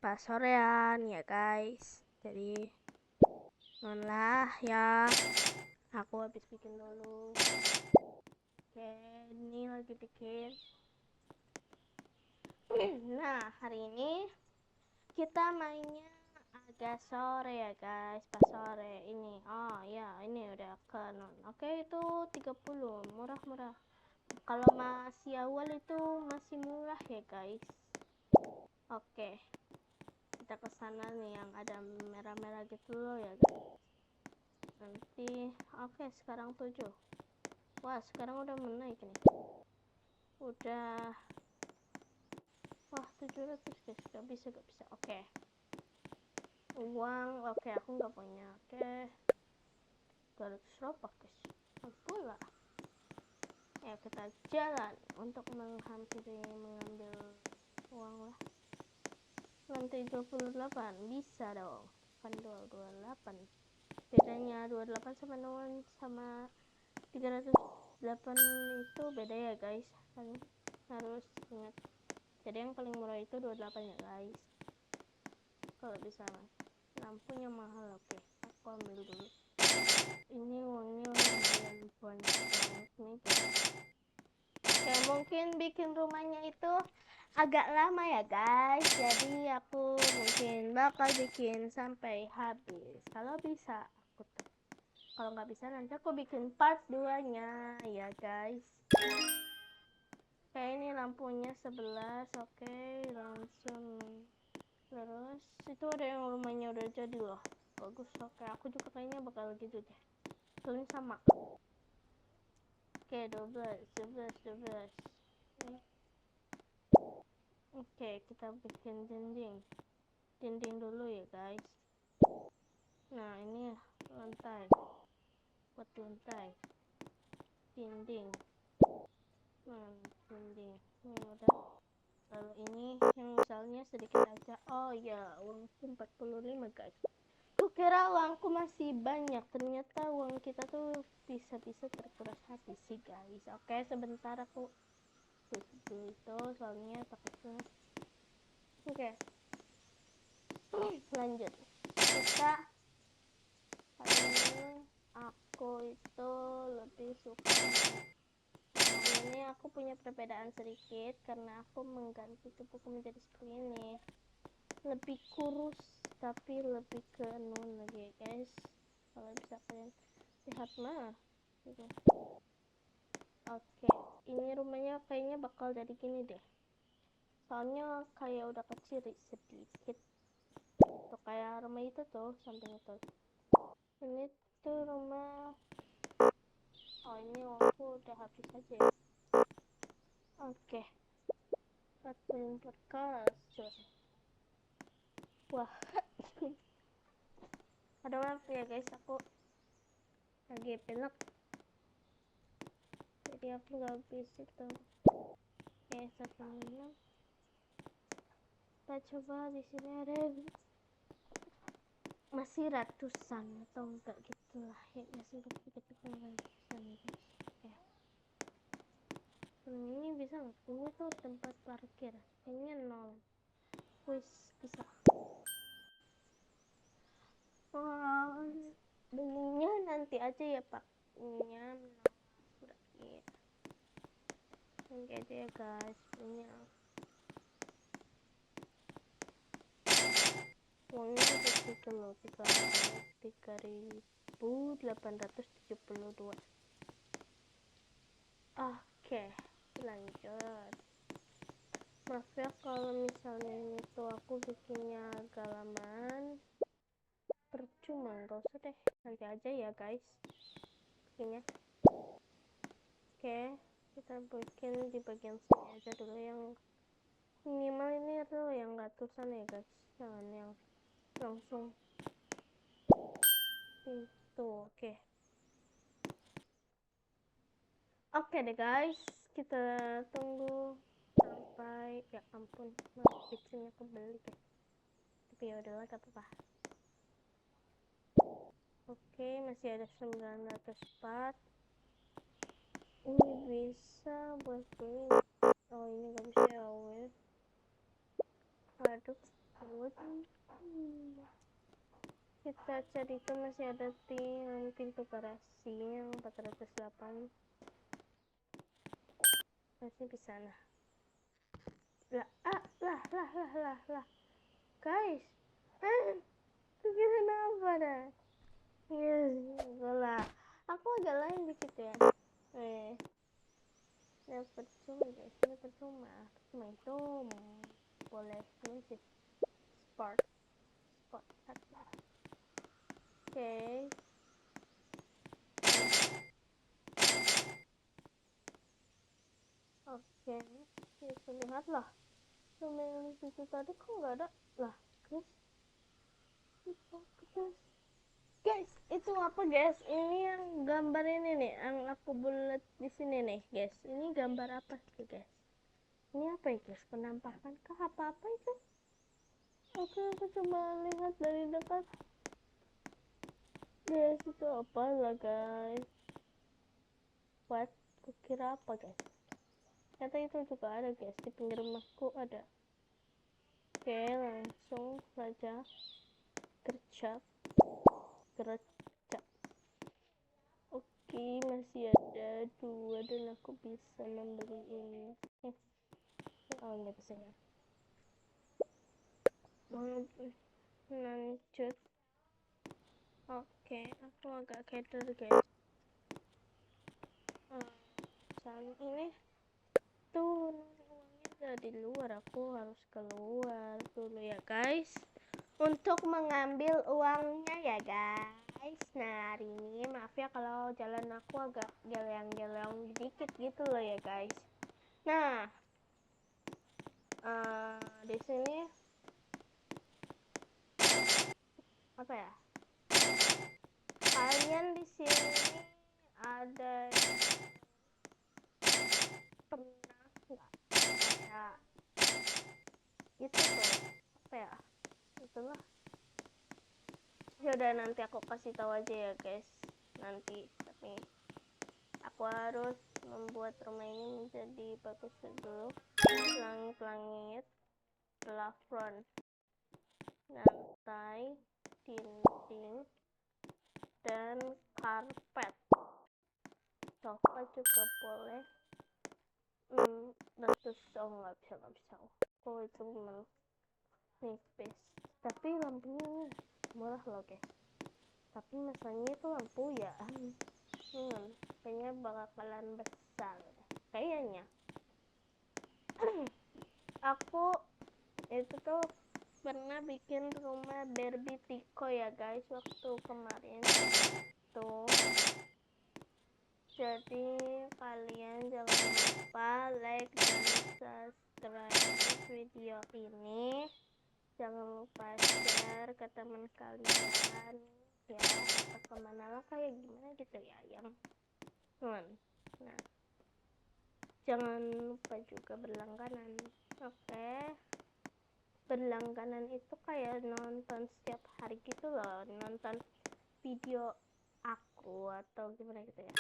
pas sorean ya guys. Jadi lah ya, aku habis bikin dulu. Oke, ini lagi bikin. Nah, hari ini kita mainnya agak sore ya guys, pas sore ini. Oh ya, ini udah kanon. Oke, itu 30, murah-murah. Kalau masih awal itu masih murah ya guys. Oke, kita ke sana nih yang ada merah-merah gitu loh ya guys. Nanti oke, sekarang 7. Wah, sekarang udah menaik nih. Udah. Wah, 700 guys. Gak bisa. Oke. Uang, oke, aku nggak punya. Oke. 200 ropak guys. Mampu lah. Ya, kita jalan untuk mengambil uang lah. Lantai 28 bisa dong. Kan 228. Bedanya 28 sama 0 sama 308 itu beda ya guys. Kan harus ingat. Jadi yang paling murah itu 28 ya guys. Kalau bisa lampunya mahal. Oke, aku ambil dulu. Ini uangnya lumayan banyak banget nih guys. Oke, mungkin bikin rumahnya itu agak lama ya guys. Jadi aku mungkin bakal bikin sampai habis. Kalau bisa aku, kalau nggak bisa nanti aku bikin part 2 nya ya guys. Oke, ini lampunya 11. Oke, langsung. Terus itu ada yang rumahnya udah jadi loh, bagus. Oke, aku juga kayaknya bakal gitu deh, soalnya sama. Oke, 12. Oke, kita bikin dinding dulu ya guys. Nah, ini lantai, buat lantai dinding. Nah, dinding ini udah. Lalu ini yang misalnya sedikit aja. Oh ya, uangku 45 guys. Kukira uangku masih banyak, ternyata uang kita tuh bisa-bisa terkuras habis sih guys. Oke, sebentar aku dulu itu soalnya takutnya. Oke, lanjut. Kita hari ini aku itu lebih suka. Hari ini aku punya perbedaan sedikit karena aku mengganti tubuhku menjadi seperti ini. Lebih kurus tapi lebih ke nun lagi guys. Kalau bisa kalian lihat mah gitu. Oke, ini rumahnya kayaknya bakal jadi gini deh, soalnya kayak udah kecil sedikit tuh, kayak rumah itu tuh samping itu. Ini tuh rumah. Oh, ini aku udah habis aja ya. Oke, 44 kasur. Wah. Ada maaf ya guys, aku lagi pilek jadi aku gak bisa itu. Oke, 16. Kita coba di sini ada masih ratusan atau enggak gitulah ya, masih begitu ratusan guys. Oke, ini bisa nggak? Ini tuh tempat parkir kayaknya 0. Wis, bisa. Wah, belinya nanti aja ya pak, ininya berakhir nanti aja ya guys. Belinya uangnya segitu loh, 3.872. Oke, lanjut. Maaf ya kalau misalnya ini tuh aku bikinnya agak lamaan, percuma, gak usah deh, nanti aja ya guys bikinnya. Oke, kita bikin di bagian sini aja dulu, yang minimal ini tuh yang ratusan ya guys, jangan yang langsung itu. Oke deh guys, kita tunggu sampai, ya ampun, pixelnya kebalik ya, tapi ya udahlah, gak apa-apa. Oke, masih ada 904. Ini bisa buat beli. Oh, ini gak bisa ya wes. Waduh, Kita cari itu masih ada pintu garasi yang 408 masih di sana. Lah guys, pikirin apa dah? Lah, aku agak lain dikit ya. Ya percuma guys, ini percuma itu boleh sih sport. Oke. Oke, kita lihat lah. Yang itu tadi kok nggak ada lah, guys. Guys, itu apa guys? Ini yang gambar ini nih, yang aku bulat di sini nih, guys. Ini gambar apa sih, guys? Ini apa ya, guys? Penampakan kah apa-apa itu? Oke, aku coba lihat dari dekat. Guys, itu apa lah, guys? What? Kukira apa, guys? Ternyata itu juga ada, guys. Di pinggir rumahku ada. Oke, langsung saja gercep. Oke, masih ada 2 dan aku bisa membeli ini. Oh, nggak bisa ya. Lanjut. Oke, aku agak keder guys. Soalnya ini tuh uangnya udah di luar, aku harus keluar dulu ya guys untuk mengambil uangnya ya guys. Nah, hari ini maaf ya kalau jalan aku agak geleng-geleng dikit gitu loh ya guys. Nah, di sini apa ya? Kalian di sini ada pernah nggak kayak itu tuh apa ya? Itulah. Yaudah nanti aku kasih tahu aja ya guys. Nanti tapi aku harus membuat rumah ini menjadi bagus dulu. Langit-langit, plafon, lantai, dinding, dan karpet. Sofa juga boleh. Terus nggak bisa. Oh itu memang nipis. Tapi lampunya murah loh guys. Tapi masalahnya itu lampu ya. Kayaknya bakalan besar. Kayaknya. Aku itu tuh pernah bikin rumah Barbie Tiko ya guys waktu kemarin tuh. Jadi kalian jangan lupa like dan subscribe video ini. Jangan lupa share ke teman kalian ya, atau kemana lah kayak gimana gitu ya yang nah, jangan lupa juga berlangganan. Oke, berlangganan itu kayak nonton setiap hari gitu loh, nonton video aku atau gimana gitu ya.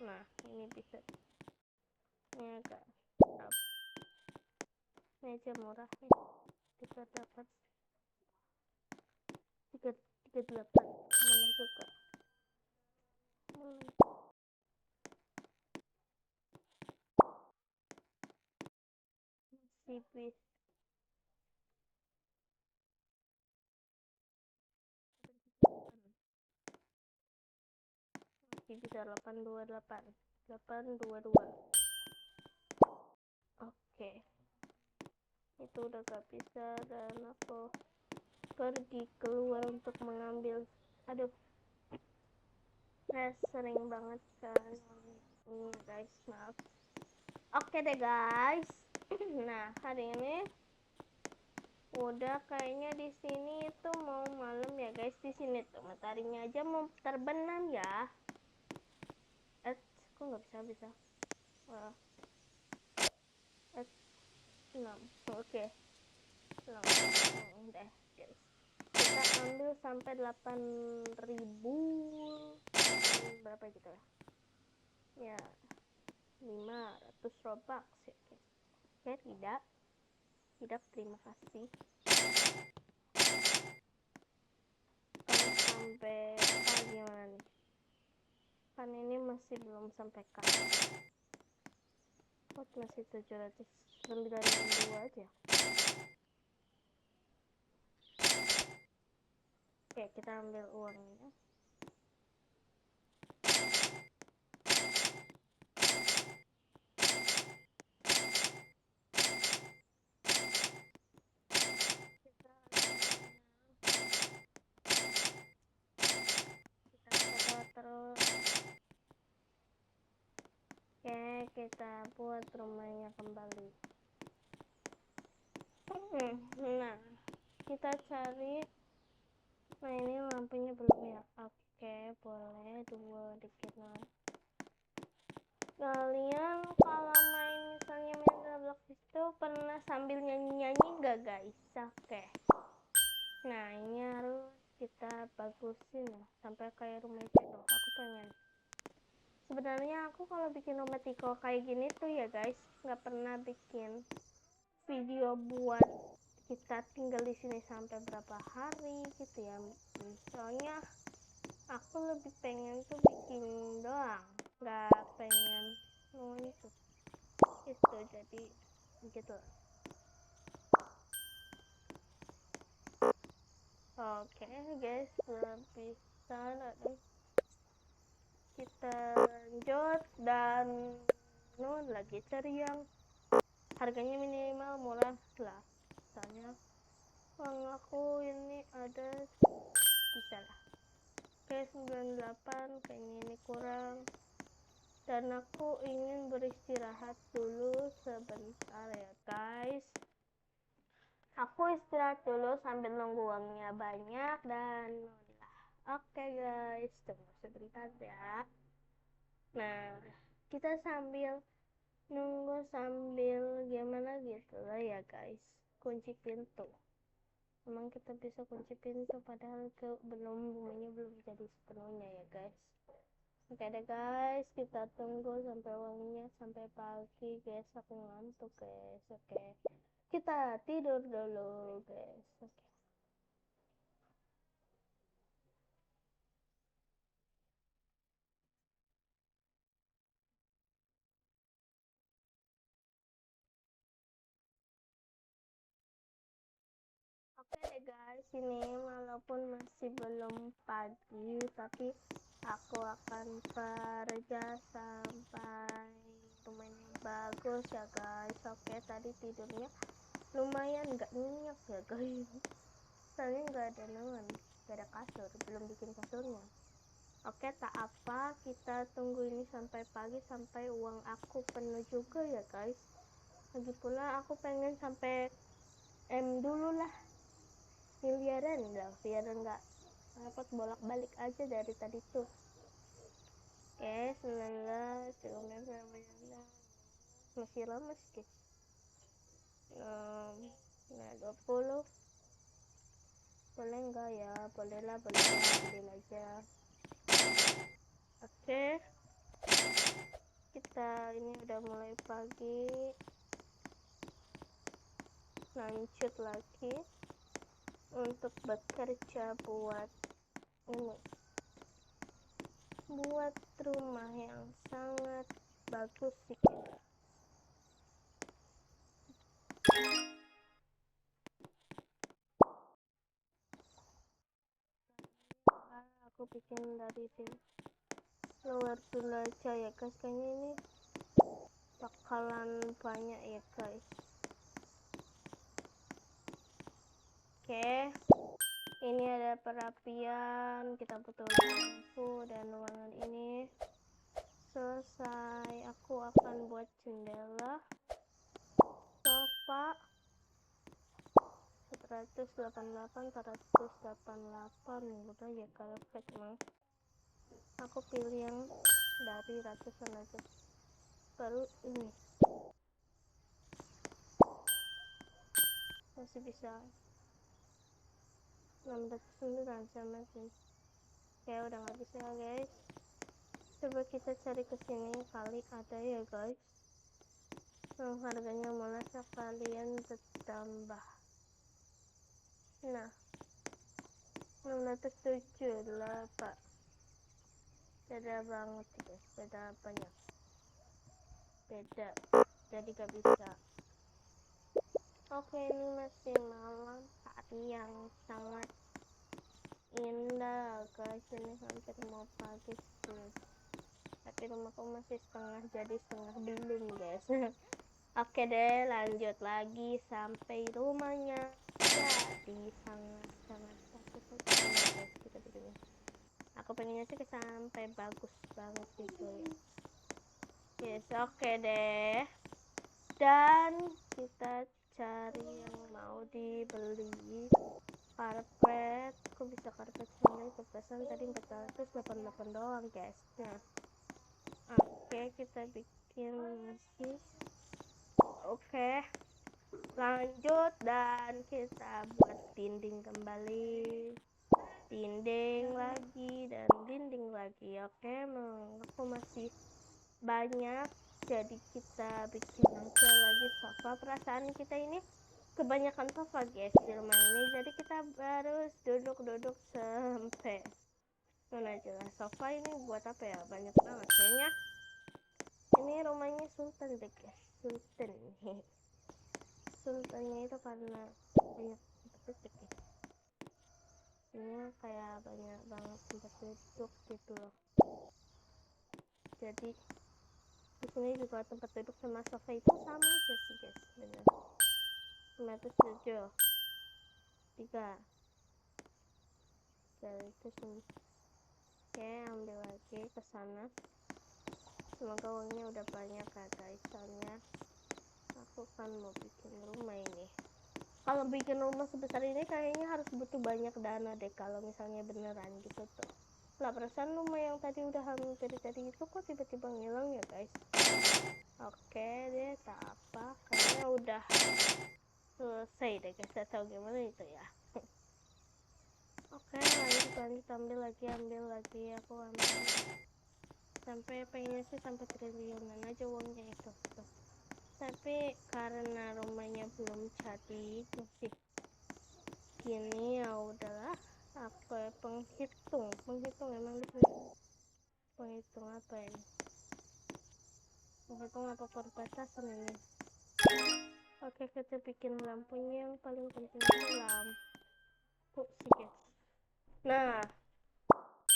Nah, ini bisa ini agak ini aja murah nih, 38 malah juga masih bisa. Bisa 822. Oke, itu udah gak bisa dan aku pergi keluar untuk mengambil. Aduh, saya sering banget kan ini guys, maaf. Oke deh guys. Nah, hari ini udah kayaknya di sini itu mau malam ya guys. Di sini tuh mataharinya aja mau terbenam ya. Kok nggak bisa? Wah. 6. Oke. 6. Deh, guys. Kita ambil sampai 8.000 berapa gitu ya? Ya, 500 Robux ya guys. Oke, tidak, terima kasih. Kalau sampai gimana nih, kan ini masih belum sampai cut. Oh, masih 792 aja. Oke, kita ambil uangnya. Kita terus. Oke, kita buat rumahnya kembali. Nah, kita cari. Nah, ini lampunya belum ya. Oke, boleh dua dikit lah. Kalian kalau main misalnya main Roblox itu pernah sambil nyanyi-nyanyi nggak guys? Oke. Nah, ini harus kita bagusin ya, sampai kayak rumah itu tuh. Aku pengen. Sebenarnya aku kalau bikin rumah Tiko kayak gini tuh ya guys, nggak pernah bikin video buat kita tinggal di sini sampai berapa hari gitu ya. Soalnya aku lebih pengen tuh bikin doang, nggak pengen itu jadi gitu. Oke guys, lebih sana deh. Kita lanjut dan lagi cari yang harganya minimal murah lah. Soalnya uang aku ini ada bisa lah. Oke, 98 kayaknya ini kurang. Dan aku ingin beristirahat dulu sebentar ya guys. Aku istirahat dulu sambil nunggu uangnya banyak dan oke guys, tunggu sebentar ya. Nah, kita sambil nunggu sambil gimana gitu lah ya guys. Kunci pintu. Emang kita bisa kunci pintu padahal bumbunya belum jadi sepenuhnya ya guys. Oke deh guys, kita tunggu sampai uangnya sampai pagi guys. Aku ngantuk guys. Oke, kita tidur dulu guys. Oke. Oke deh guys, ini walaupun masih belum pagi, tapi aku akan kerja sampai rumahnya bagus ya guys. Oke, tadi tidurnya lumayan nggak nyenyak ya guys. Soalnya nggak ada naon, nggak ada kasur, belum bikin kasurnya. Oke, tak apa, kita tunggu ini sampai pagi sampai uang aku penuh juga ya guys. Lagi pula aku pengen sampai dulu lah, miliaran lah, biar enggak dapat bolak-balik aja dari tadi tuh. Oke, 19 masih lama sih. Nah, 20 boleh enggak ya? Boleh lah, boleh lah, ambil aja. Oke, kita ini udah mulai pagi, lanjut lagi untuk bekerja buat ini, buat rumah yang sangat bagus sih. Aku bikin dari sini luar dulu aja ya guys, kayaknya ini bakalan banyak ya guys. Oke, ini ada perapian, kita butuh lampu dan ruangan ini selesai. Aku akan buat jendela, sofa 188, 488 udah ya karpet. Emang aku pilih yang dari ratusan aja. Baru ini masih bisa 609 sama sih. Kayak udah nggak bisa guys. Coba kita cari ke sini, kali ada ya guys. Harganya murah sekalian bertambah. Nah, 607 lah Pak. Beda banget guys, beda banyak. Beda, jadi gak bisa. Oke, ini masih malam, hari yang sangat indah guys. Ini hampir mau pagi sih, tapi rumahku masih setengah jadi setengah belum guys. Oke deh, lanjut lagi sampai rumahnya jadi sangat bagus guys. Kita bikin, aku pengennya sih sampai bagus banget gitu ya. Yes, oke deh. Dan kita cari yang mau dibeli karpet. Kok bisa karpet sendiri kepesan tadi 488 doang guys. Nah, oke, kita bikin lagi. Oke, lanjut dan kita buat dinding kembali, dinding lagi dan dinding lagi. Oke, aku masih banyak, jadi kita bikin aja lagi sofa. Perasaan kita ini kebanyakan sofa guys di rumah ini, jadi kita harus duduk-duduk sampai mana jelas. Sofa ini buat apa ya, banyak banget kayaknya. Ini rumahnya Sultan deh guys, Sultan. Sultannya itu karena banyak tempat duduk ya. Ini kayak banyak banget tempat duduk gitu loh. Jadi di sini juga tempat duduk sama sofa itu sama aja sih guys, bener. 507 3 dari itu sini. Oke, ambil lagi ke sana. Semoga uangnya udah banyak ya guys, soalnya aku kan mau bikin rumah ini. Kalau bikin rumah sebesar ini kayaknya harus butuh banyak dana deh kalau misalnya beneran gitu tuh. Lah, perasaan rumah yang tadi udah hampir jadi itu kok tiba-tiba ngilang ya guys. Oke deh, tak apa, kayaknya udah selesai deh guys, gak tahu gimana itu ya. Oke, lanjut ambil lagi aku ambil sampai pengennya sih sampai triliunan aja uangnya itu tuh. Tapi karena rumahnya belum jadi, masih gini, ya udahlah. Aku penghitung emang di sini penghitung apa ini, penghitung apa perbatasan ini. Oke, kita bikin lampunya, yang paling penting itu lampu sih guys. Nah,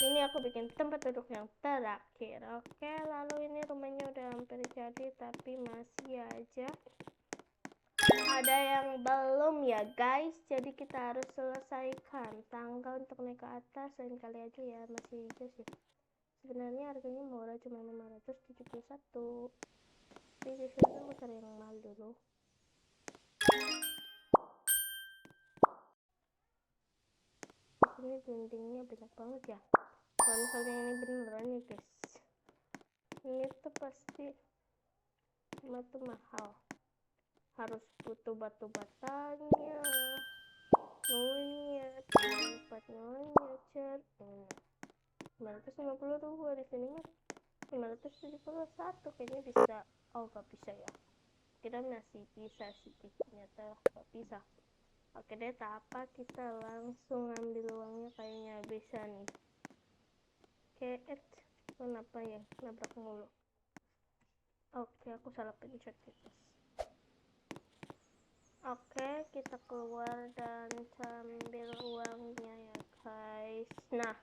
ini aku bikin tempat duduk yang terakhir. Oke, lalu ini rumahnya udah hampir jadi, tapi masih aja ada yang belum ya guys, jadi kita harus selesaikan tangga untuk naik ke atas. Lain kali aja ya, masih itu sih sebenarnya harganya murah, cuma 571. Tapi di sini aku cari yang mahal dulu. Di sini dindingnya banyak banget ya. Kalau misalnya ini beneran ya guys, ini tuh pasti batu mahal, harus butuh batu batanya, nyonya, tempat nyonya cat. 552 di sini mah 571 kayaknya bisa. Oh, gak bisa ya, kira masih bisa sih, ternyata gak bisa. Oke deh, tak apa, kita langsung ambil uangnya, kayaknya bisa nih. Kenapa ya nabrak mulu? Oke, aku salah pencet gitu. Oke, kita keluar dan sambil uangnya ya guys. Nah,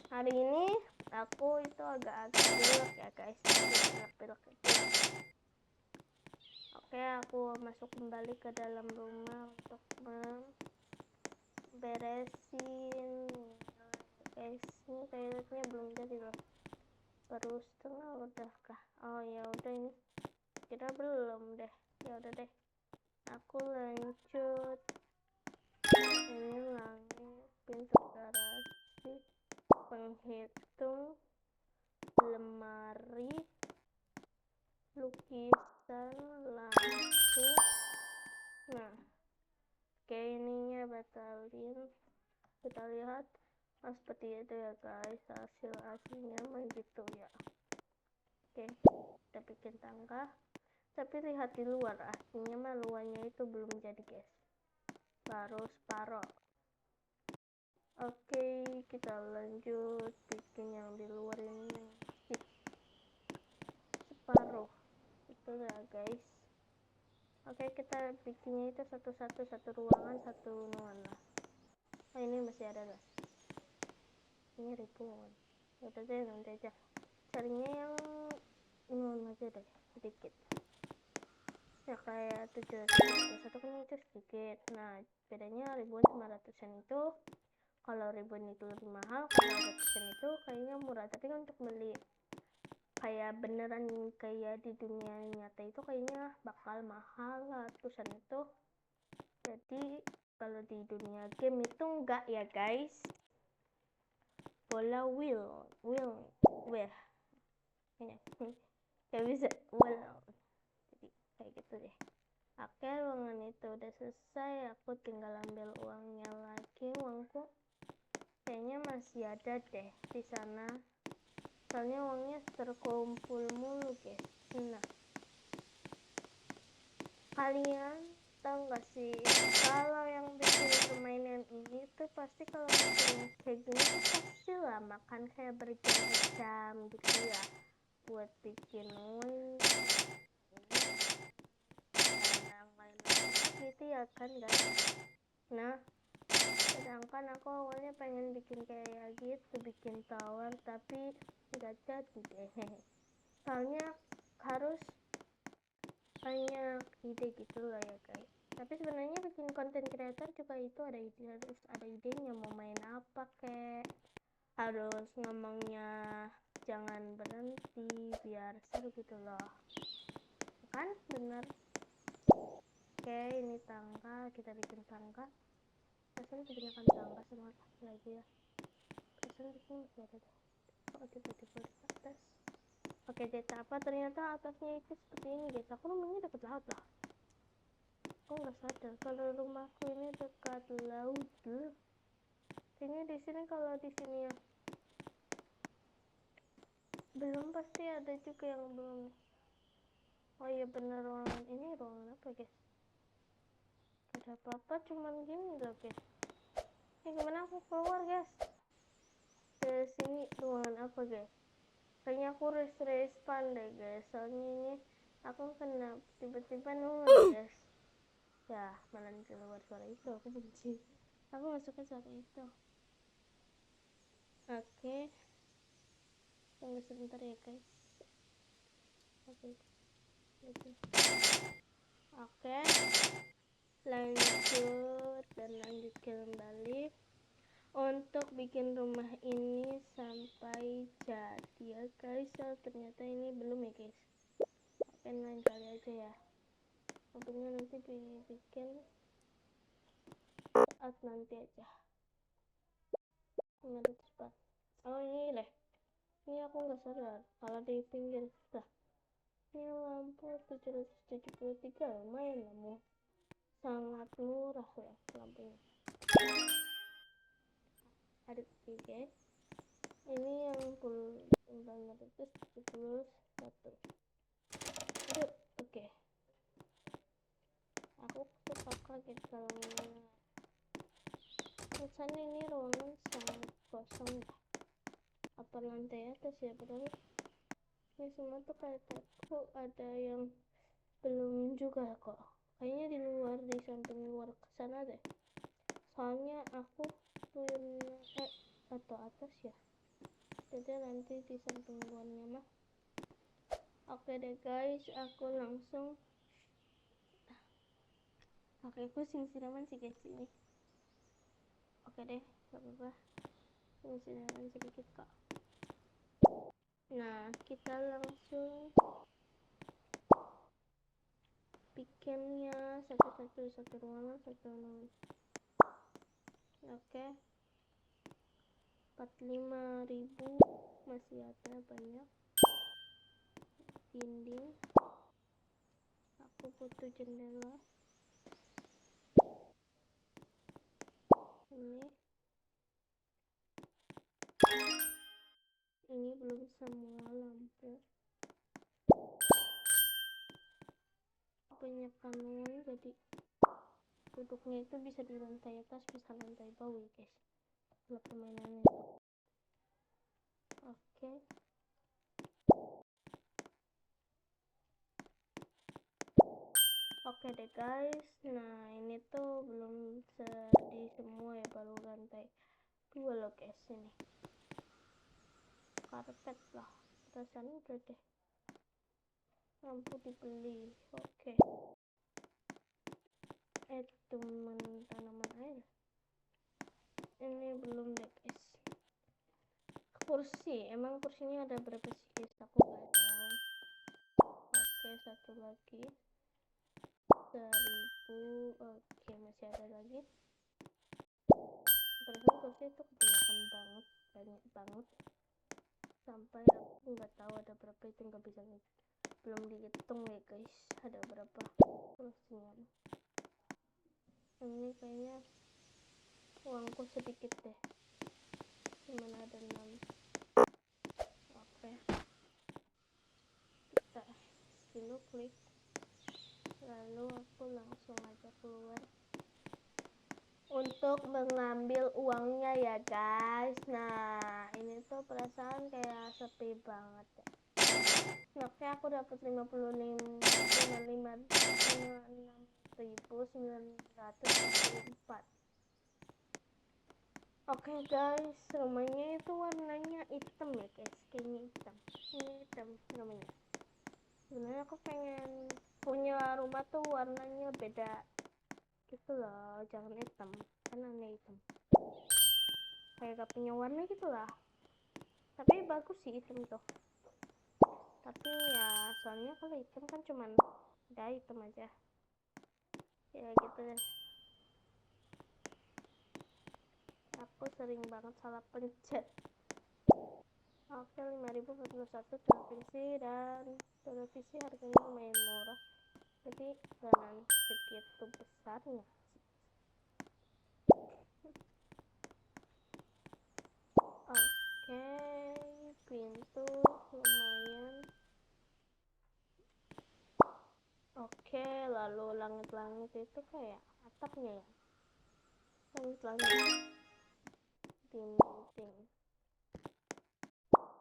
hari ini aku itu agak-agak pilek ya guys, pilek. Oke, aku masuk kembali ke dalam rumah untuk beresin guys. Ini toiletnya belum jadi loh, baru setengah udah kah? Oh ya udah, ini kira belum deh. Ya udah deh, aku lanjut. Ini langit, pintu garasi, penghitung, lemari, lukisan, lampu. Nah, kayak ininya batalin. Kita lihat, seperti itu ya guys, hasil aslinya mah gitu ya. Oke, kita bikin tangga, tapi lihat di luar, aslinya mah luarnya itu belum jadi guys. baru separuh. Oke, kita lanjut bikin yang di luar ini yang masih separuh itu ya guys. Oke, kita bikinnya itu satu ruangan, satu nuansa. Oh, ini masih ada guys, ini ribuan. Udah deh, nanti aja carinya yang nuansa aja deh, sedikit ya, kayak 701 kan itu sedikit. Nah, bedanya 1500-an itu, kalau 1000 itu lebih mahal, kalau ratusan itu kayaknya murah. Tapi kan untuk beli kayak beneran kayak di dunia nyata itu kayaknya bakal mahal ratusan itu. Jadi kalau di dunia game itu enggak ya guys. Bola wheel ini gak bisa bola, jadi kayak gitu deh. Oke, ruangan itu udah selesai, aku tinggal ambil uangnya lagi. Uangku kayaknya masih ada deh di sana, soalnya uangnya terkumpul mulu guys. Nah, kalian tahu gak sih, kalau yang bikin permainan ini tuh pasti kalau bikin kayak gini tuh pasti lah makan kayak berjam-jam gitu ya, buat bikin wing dan lain-lain gitu ya kan guys. Nah, sedangkan aku awalnya pengen bikin kayak gitu, bikin tower, tapi nggak jadi deh. Soalnya harus banyak ide gitu lah ya guys. Tapi sebenarnya bikin konten creator juga itu harus ada idenya, mau main apa kek, harus ngomongnya jangan berhenti biar seru gitu loh, kan bener. Oke, ini tangga, kita bikin tangga. Rasanya kebanyakan tangga sama lagi ya, rasanya di sini masih ada deh. Oh, tiba-tiba di atas. Oke deh, apa ternyata atasnya itu seperti ini guys. Aku rumahnya dekat laut lah, aku nggak sadar kalau rumahku ini dekat laut tuh. Kayaknya di sini, kalau di sini ya belum, pasti ada juga yang belum. Oh iya bener, ruangan ini ruangan apa guys, gak ada apa-apa, cuman gini loh guys. Ini gimana aku keluar guys? Ke sini ruangan apa guys? Kayaknya aku respawn deh guys, soalnya ini aku kena tiba-tiba nunggu guys. Ya malah keluar suara itu, aku benci, aku gak suka suara itu. Oke, tunggu sebentar ya guys. Oke, lanjut kembali untuk bikin rumah ini sampai jadi ya guys. So, ternyata ini belum ya guys. Oke, lain kali aja ya, mobilnya nanti bikin saat nanti aja. Ini ada cepat. Oh ini deh, ini aku nggak sadar kalau di pinggir lah. Ini lampu 773, lumayan lah, sangat murah ya lampunya. Ada tiga, ini yang 971. Aduh, oke. Aku suka kaget kalau sana ini ruangan sangat kosong dah. Apa lantai atas ya, padahal ini semua tuh kataku ada yang belum juga kok. Kayaknya di luar, di samping luar ke sana deh. Soalnya aku turun atau atas ya. Jadi nanti di samping luarnya mah. Oke deh guys, aku langsung pakai pusing siraman sih guys ini. Oke deh, gak apa-apa, siraman sedikit kok. Nah, kita langsung bikinnya satu ruangan, satu ruangan. Oke, 45.000 masih ada banyak. Dinding, aku butuh jendela. Ini belum semua lampu, banyak uang jadi duduknya itu bisa di lantai atas, bisa lantai bawah ya guys, kalau permainannya itu. Oke. Oke deh guys, nah ini tuh belum jadi semua ya, baru lantai 2 loh guys. Ini karpet lah, rasanya udah deh, lampu dibeli. Oke. Tanaman air ini belum deh guys. Kursi, emang kursinya ada berapa sih guys, aku nggak tahu. Oke, satu lagi 1000. Oke, masih ada lagi. Perasaan kursi itu kebanyakan banget, banyak banget, sampai aku nggak tahu ada berapa, itu nggak bisa, belum dihitung ya guys, ada berapa kursinya. Ini kayaknya uangku sedikit deh, cuman ada 6. Oke, kita dulu klik, lalu aku langsung aja keluar untuk mengambil uangnya ya guys. Nah ini tuh perasaan kayak sepi banget ya. Nah, oke, aku dapat 56.944. Oke guys, rumahnya itu warnanya hitam ya guys, kayaknya hitam. Ini hitam namanya. Sebenarnya aku pengen punya rumah tuh warnanya beda gitu loh, jangan hitam, kan aneh hitam, kayak gak punya warna gitu lah. Tapi bagus sih hitam tuh, tapi ya soalnya kalau hitam kan cuman udah hitam aja ya gitu deh. Aku sering banget salah pencet. Oke, 5.041 televisi, dan televisi harganya lumayan murah, jadi jangan segitu besarnya. Oke, pintu lumayan. Oke, lalu langit-langit itu kayak atapnya ya, langit-langit, dinding,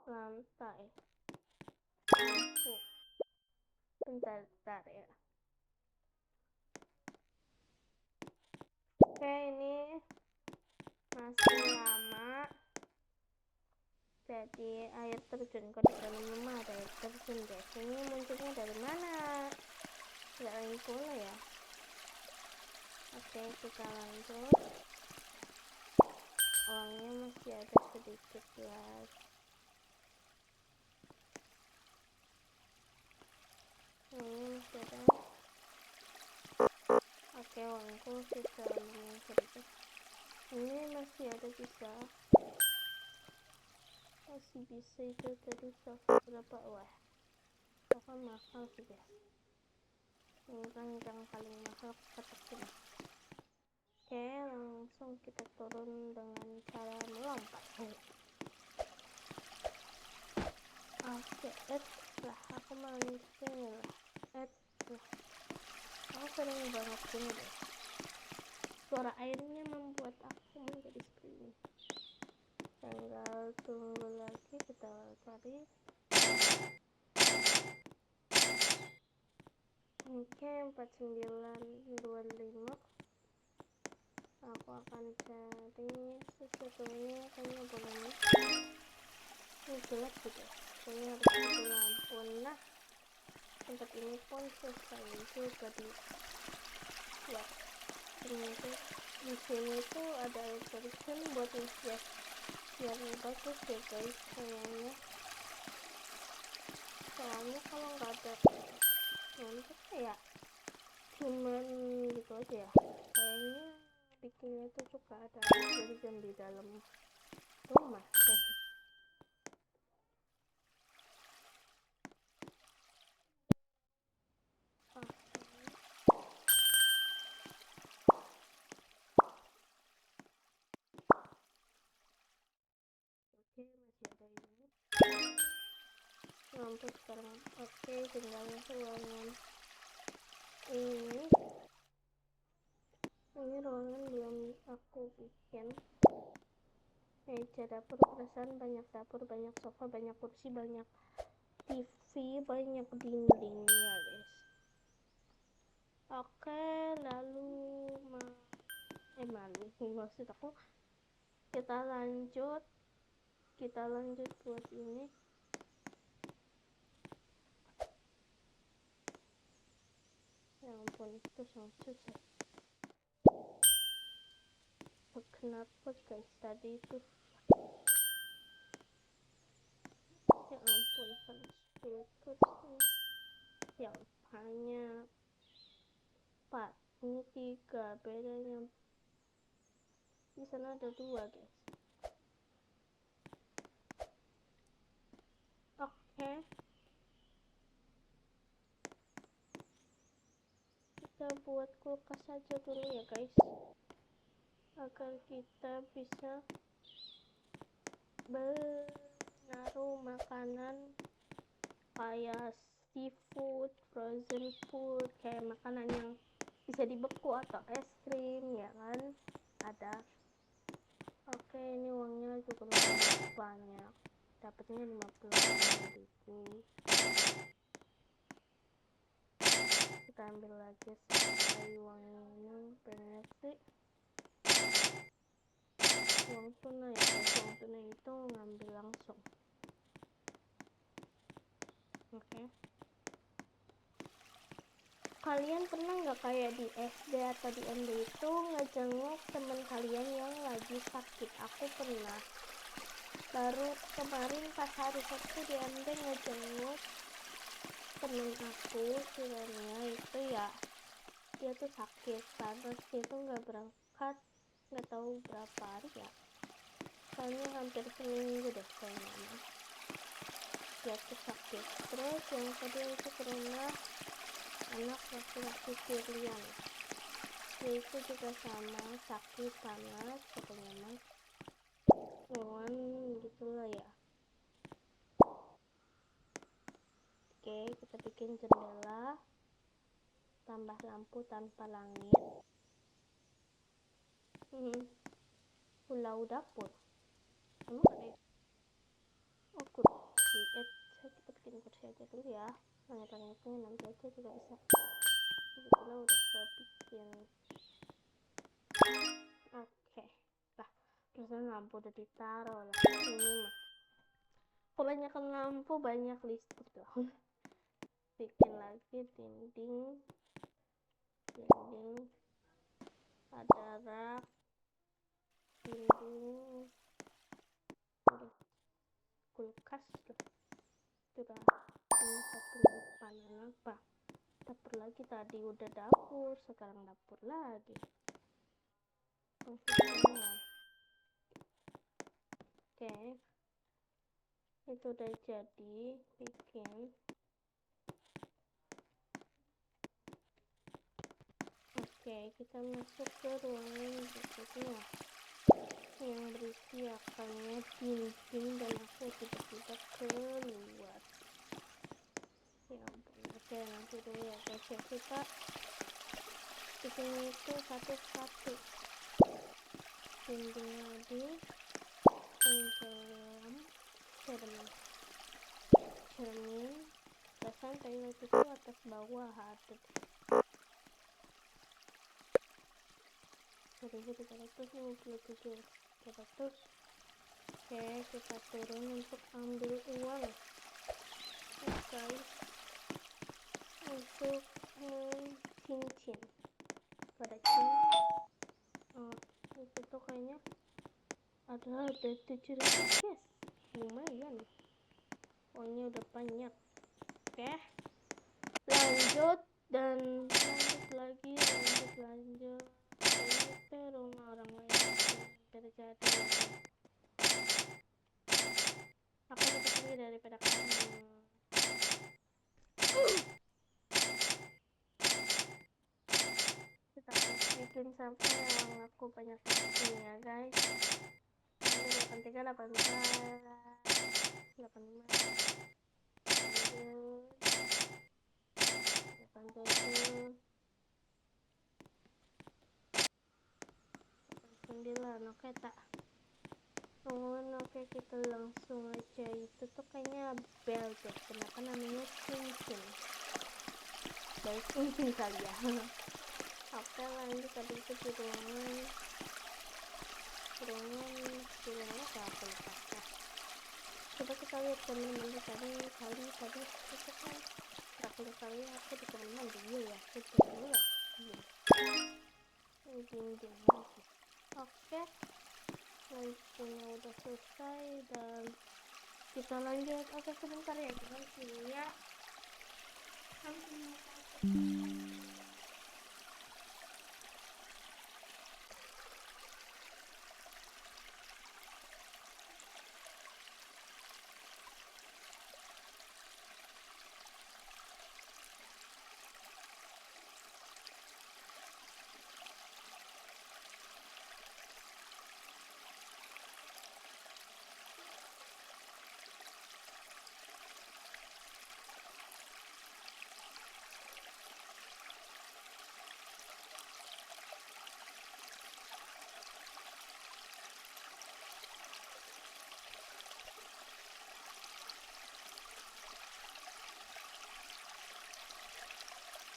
lantai, lampu. Bentar ya. Oke, ini masih lama. Jadi air terjun, kok di dalam rumah ada air terjun guys. Ini munculnya dari mana? Nggak lagi pula ya. Oke, kita lanjut. Uangnya masih ada sedikit guys. Ini masih ada. Oke, uangku sisa lumayan sedikit. Ini masih ada sisa. Masih bisa itu tadi berapa? Wah, pokoknya mahal sih guys. Ini ranjang paling mahal kotak ini. Oke, langsung kita turun dengan cara melompat. Oke, lah aku malah sini lah. Aku sering banget gini deh. Suara airnya membuat aku menjadi seperti ini. Tinggal tunggu lagi, kita cari. Oke, 4925. Aku akan cari sesuatu ini, kayaknya boleh nih. Ini gelap gitu, kayaknya harus ada lampu. Nah, tempat ini pun selesai juga di ya. Ternyata di sini tuh ada air terjun buat nge-save, biar bagus ya guys kayaknya. Soalnya kalau nggak ada nanti kayak cuman gitu aja ya, kayaknya bikinnya tuh suka ada air terjun di dalam rumah. Oke, masih ada ini lampu sekarang. Oke, tinggal ruangan ini. Ini ruangan belum aku bikin. Meja dapur, perasaan banyak dapur, banyak sofa, banyak kursi, banyak TV, banyak dinding ya guys. Oke, lalu maksud aku kita lanjut buat ini. Ya ampun, itu sangat susah. Kenapa guys tadi itu? Ya ampun, panas banget. Ya hanya 4, ini 3, bedanya di sana ada 2 guys. Oke, kita buat kulkas saja dulu ya guys, agar kita bisa menaruh makanan kayak seafood, frozen food, kayak makanan yang bisa dibeku atau es krim ya kan, ada. Oke, ini uangnya juga banyak, dapatnya 55.000. Kita ambil lagi sampai uangnya ini banyak sih. Uang tunai ya guys, uang tunai itu ngambil langsung. Oke. Kalian pernah nggak kayak di SD atau di MD itu ngejenguk temen kalian yang lagi sakit? Aku pernah. Baru kemarin pas hari Sabtu di MD ngejenguk temen aku, sebenarnya itu ya dia tuh sakit karena dia tuh nggak berangkat, nggak tahu berapa hari ya, soalnya hampir seminggu deh kayaknya. Dia tuh sakit. Terus yang kedua itu karena anak laki-laki Syrian, yaitu juga sama sakit panas pokoknya mah hewan gitulah ya. Oke, kita bikin jendela, tambah lampu tanpa langit. Pulau dapur emang ada ya? Oh kursi, kita bikin kursi aja dulu ya, langit-langitnya nanti aja juga bisa. Begitulah udah kita bikin. Oke lah, terus lampu udah ditaruh lah ini mah. Kebanyakan lampu banyak listrik lah. Bikin lagi dinding, ada rak, dinding, udah kulkas lah, udah ini satu penyimpanan apa. Dapur lagi, tadi udah dapur, sekarang dapur lagi. Pengsimpanan. Oke, itu udah jadi bikin. Oke, kita masuk ke ruangan berikutnya yang berisi akalnya dinding, dan aku tiba-tiba keluar. Ya ampun. Oke, nanti dulu ya guys ya, kita bikin itu satu-satu. Dindingnya di tenggelam cermin, perasaan toilet itu atas bawah ada 1.357, 300. Oke, kita turun untuk ambil uang guys, untuk cincin pada itu tuh kayaknya ada 700 guys, lumayan uangnya udah banyak. Oke, lanjut lanjut itu rumah orang lain terjadi. Aku lebih tinggi daripada kamu. Kita bikin sampai uang aku banyak ini ya guys. 83, 84, 85, 87, Oke tak. Oke kita langsung aja. Itu tuh kayaknya bel deh. Kenapa namanya cincin? Bel cincin kali ya. Oke lanjut, tadi itu di ruangan apa lupa. Coba kita lihat kamar mandi tadi itu kan terakhir kali aku di kamar mandi ya kita lihat ini dinding lagi. Oke lightingnya udah selesai dan kita lanjut. Oke sebentar ya guys ya.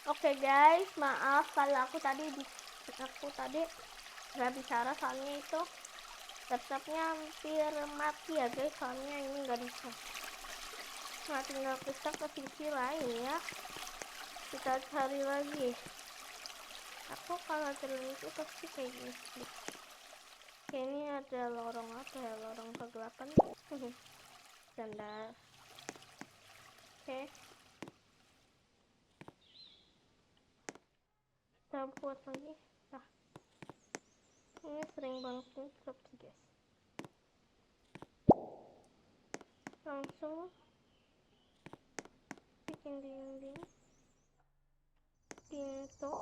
Oke guys, maaf kalau aku tadi nggak bicara soalnya itu laptopnya hampir mati ya guys, soalnya ini nggak bisa. Nah tinggal kita ke sisi lain ya, kita cari lagi. Aku kalau jalan itu pasti kayak gini. Kayak ini ada lorong apa ya, lorong kegelapan. Canda. Oke, kita buat lagi. Nah ini sering banget drop sih guys. Langsung bikin dinding, pintu.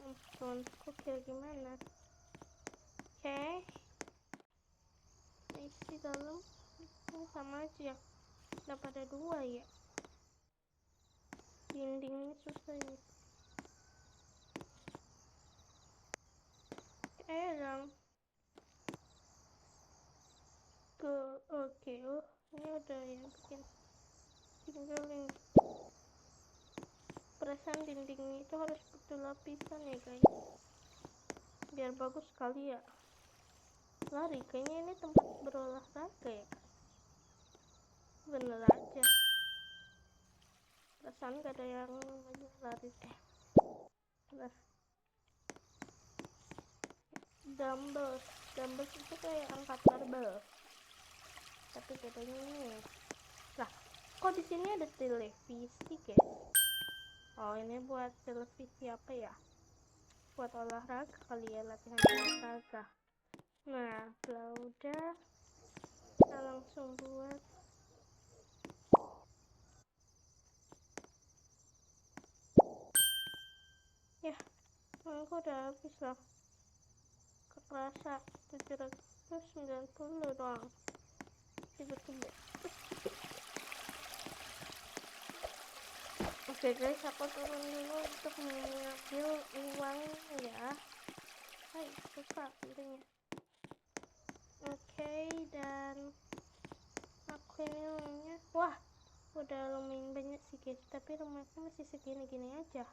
Ampun, kok gimana? Oke, isi dalam ini sama aja, dapat ada dua ya. Dindingnya susah ini. Dong ke oke. Oh ini udah yang bikin tinggal yang perasaan dindingnya itu harus betul lapisan ya guys, biar bagus sekali ya. Lari kayaknya ini tempat berolahraga ya, bener aja perasaan gak ada yang lari. Bener. Dumbbell itu kayak angkat barbel, tapi bedanya ini lah, kok di sini ada televisi guys. Oh ini buat televisi apa ya, buat olahraga kali ya, latihan olahraga. Nah setelah udah kita langsung buat ya. Aku udah habis loh, kerasa 790 doang tiba-tiba. Oke guys, aku turun dulu untuk mengambil uang ya. Hai, suka pintunya. Oke, dan aku ini uangnya, wah udah lumayan banyak sih guys, tapi rumahnya masih segini-gini aja.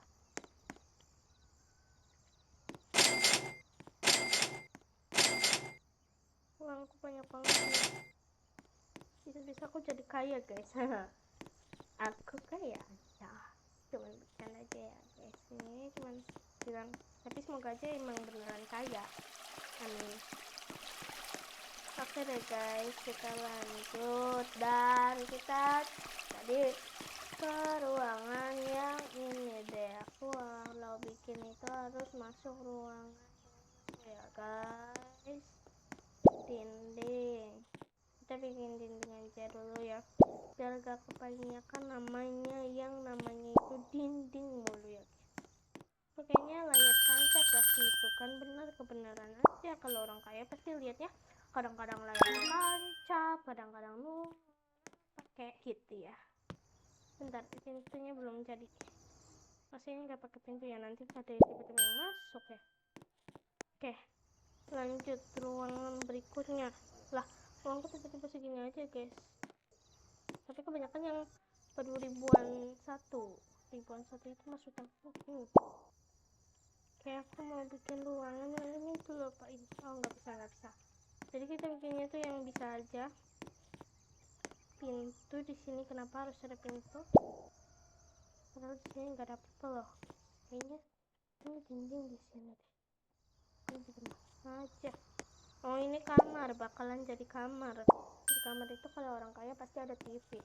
Uangku banyak banget ya. Bisa-bisa aku jadi kaya guys. Aku kaya ya, cuman bercanda aja ya guys, ini cuman bilang, tapi semoga aja emang beneran kaya, amin. Oke deh guys, kita lanjut dan kita tadi ke ruangan yang ini deh. Aku kalau bikin itu harus masuk ruangan ya guys, dinding. Kita bikin dinding aja dulu ya, biar gak kebanyakan namanya itu dinding mulu ya guys. Kayaknya layar tancap lah itu kan, bener kebenaran aja, kalau orang kaya pasti lihatnya kadang-kadang layar tancap, kadang-kadang lu pakai gitu ya. Bentar, pintunya belum jadi. Pastinya nggak pakai pintu ya, nanti ada tiba-tiba yang masuk ya. Oke, lanjut ruangan berikutnya. Lah, ruangku tiba-tiba segini aja guys, tapi kebanyakan yang baru ribuan satu itu maksudnya kayak aku mau bikin ruangan yang itu loh pak. Oh nggak bisa, jadi kita bikinnya tuh yang bisa aja. Pintu di sini kenapa harus ada pintu, padahal di sini nggak ada apa loh. Kayaknya ini dinding di sini deh, ini di mana aja. Oh ini kamar, bakalan jadi kamar. Di kamar itu kalau orang kaya pasti ada TV.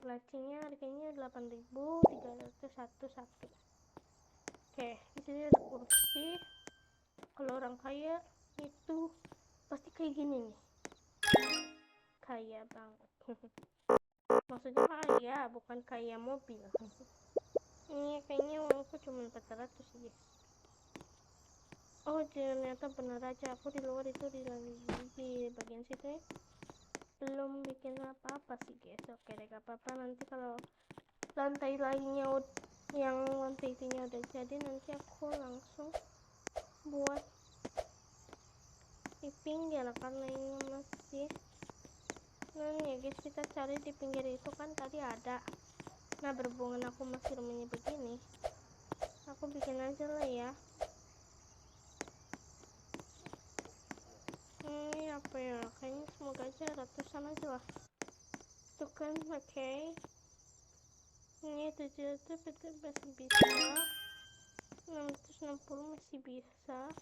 Lacinya harganya 8.301. Oke, di sini ada kursi. Kalau orang kaya itu pasti kayak gini nih, kaya banget. Maksudnya kaya, bukan kaya mobil. Ini kayaknya uangku cuma 400 sih guys. Oh ternyata benar aja, aku di luar itu di bagian situ ya, belum bikin apa-apa sih guys. Oke deh, gak apa-apa, nanti kalau lantai lainnya yang lantai itunya udah jadi, nanti aku langsung buat di pinggir karena ini masih ya guys. Kita cari di pinggir itu kan tadi ada. Nah berhubungan aku masih rumahnya begini, aku bikin aja lah ya. Ini apa ya, kayaknya semoga aja ratusan aja lah tuh kan. Oke, ini 7 itu masih bisa, 660 masih bisa.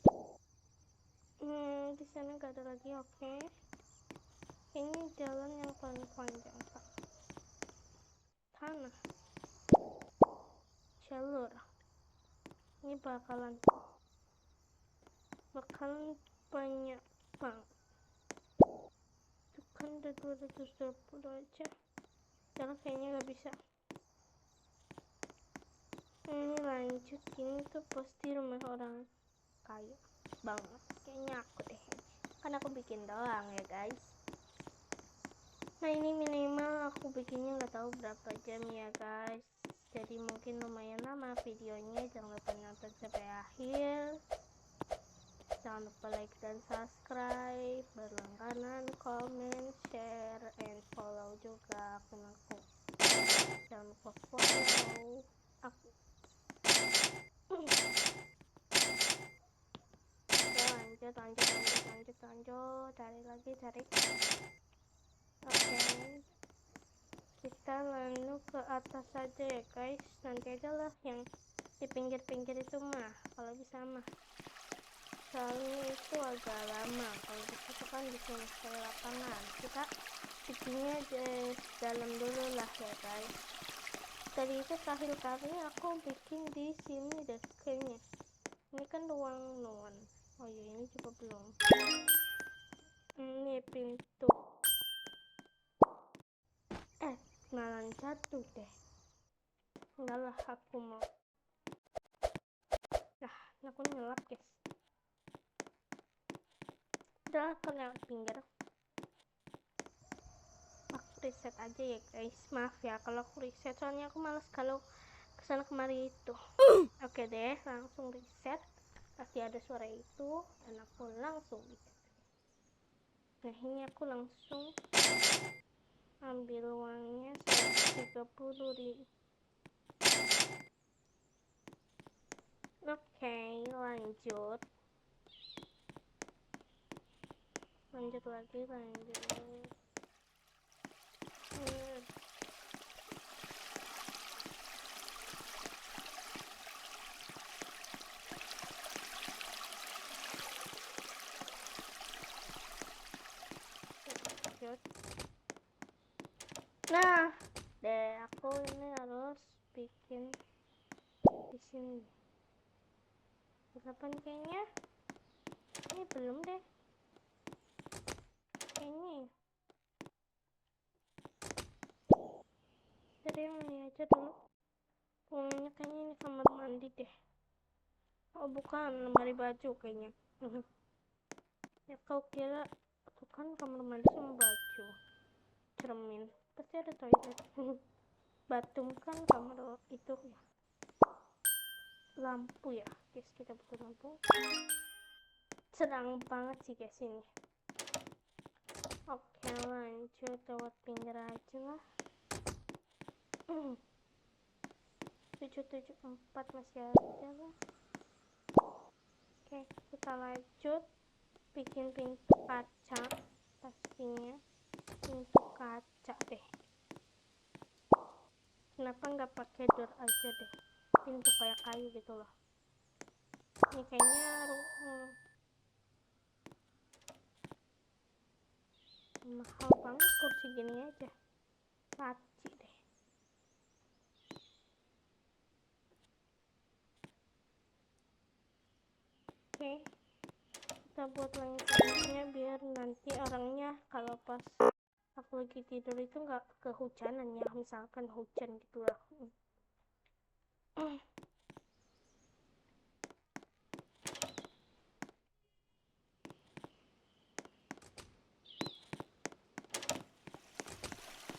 Di sana nggak ada lagi. Oke, ini jalan yang paling panjang pak, tanah jalur ini bakalan banyak bang. Itu kan udah 220 aja, jalan kayaknya nggak bisa. Ini lanjut, ini tuh pasti rumah orang kaya banget kayaknya aku deh, kan aku bikin doang ya guys. Nah ini minimal aku bikinnya nggak tahu berapa jam ya guys, jadi mungkin lumayan lama videonya. Jangan lupa nonton sampai akhir, jangan lupa like dan subscribe, berlangganan, comment, share, and follow juga akun aku. Jangan lupa follow aku. lanjut, cari. Oke, kita lalu ke atas saja ya guys, nanti aja lah yang di pinggir-pinggir itu mah kalau bisa mah, soalnya itu agak lama. Kalau di situ kan bikin kayak lapangan, kita bikinnya di dalam dulu lah ya guys. Tadi itu terakhir kali aku bikin di sini deh kayaknya. Ini kan ruang non. Oh iya, ini juga belum. Ini pintu. Kenalan jatuh deh. Enggak lah, aku mau. Nah, aku nyelap guys. Udah aku lewat pinggir. Aku reset aja ya guys. Maaf ya kalau aku reset, soalnya aku males kalau kesana kemari itu. Oke deh, langsung reset. Pasti ada suara itu dan aku langsung reset. Nah ini aku langsung ambil uangnya 130.000. Oke, lanjut lagi. Nah deh, aku ini harus bikin di sini kapan kayaknya. Ini belum deh kayaknya. Dari yang ini aja dulu. Pokoknya kayaknya ini kamar mandi deh. Oh bukan, lemari baju kayaknya. Ya kau kira itu kan kamar mandi sama baju, cermin, pasti ada toilet. batum kan kamar itu ya, lampu ya guys, kita butuh lampu. Sedang banget sih guys ini. Oke, lanjut lewat pinggir aja lah. 774 masih ada lah. Oke, kita lanjut bikin pintu kaca. Pastinya pintu kaca deh. Kenapa nggak pakai door aja deh, pintu kayak kayu gitu loh. Ini kayaknya mahal banget kursi gini aja, laci deh. Oke, kita buat langit-langitnya biar nanti orangnya kalau pas aku lagi tidur itu nggak kehujanan ya, misalkan hujan gitu lah.